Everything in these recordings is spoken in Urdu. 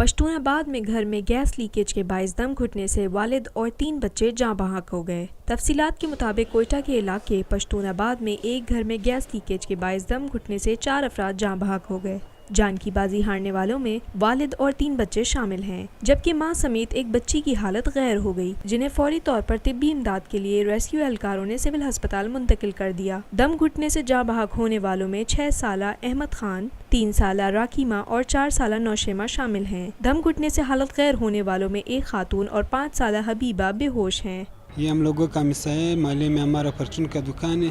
پشتوناباد میں گھر میں گیس لیکیج کے باعث دم گھٹنے سے والد اور 3 بچے جاں بحق ہو گئے۔ تفصیلات کے مطابق کوئٹہ کے علاقے پشتوناباد میں ایک گھر میں گیس لیکیج کے باعث دم گھٹنے سے 4 افراد جاں بحق ہو گئے۔ جان کی بازی ہارنے والوں میں والد اور 3 بچے شامل ہیں، جبکہ ماں سمیت ایک بچی کی حالت غیر ہو گئی، جنہیں فوری طور پر طبی امداد کے لیے ریسکیو اہلکاروں نے سول ہسپتال منتقل کر دیا۔ دم گھٹنے سے جاں بحق ہونے والوں میں 6 سالہ احمد خان، 3 سالہ راکیمہ اور 4 سالہ نوشیمہ شامل ہیں۔ دم گھٹنے سے حالت غیر ہونے والوں میں ایک خاتون اور 5 سالہ حبیبہ بے ہوش ہیں۔ یہ ہم لوگوں کا مسئلہ ہے، محلے میں ہمارا پرچون کا دکان ہے،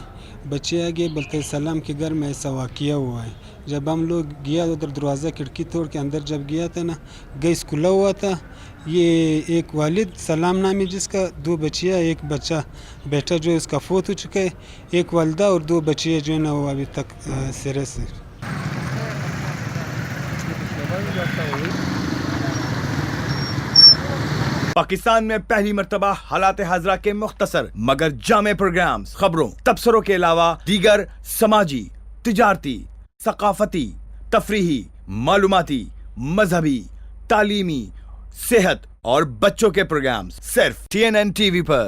بچے آگے بلتے سلام کے گھر میں ایسا واقعہ ہوا ہے۔ جب ہم لوگ گیا ادھر دروازہ کھڑکی توڑ کے اندر جب گیا تھا نا، گیس کھلا ہوا تھا۔ یہ ایک والد سلام نامی جس کا 2 بچیاں، ایک بچہ بیٹا جو اس کا فوت ہو چکا ہے، ایک والدہ اور 2 بچیاں جو ہے نا وہ ابھی تک سرے سے۔ پاکستان میں پہلی مرتبہ حالات حاضرہ کے مختصر مگر جامع پروگرامز، خبروں، تبصروں کے علاوہ دیگر سماجی، تجارتی، ثقافتی، تفریحی، معلوماتی، مذہبی، تعلیمی، صحت اور بچوں کے پروگرامز صرف TNN TV پر۔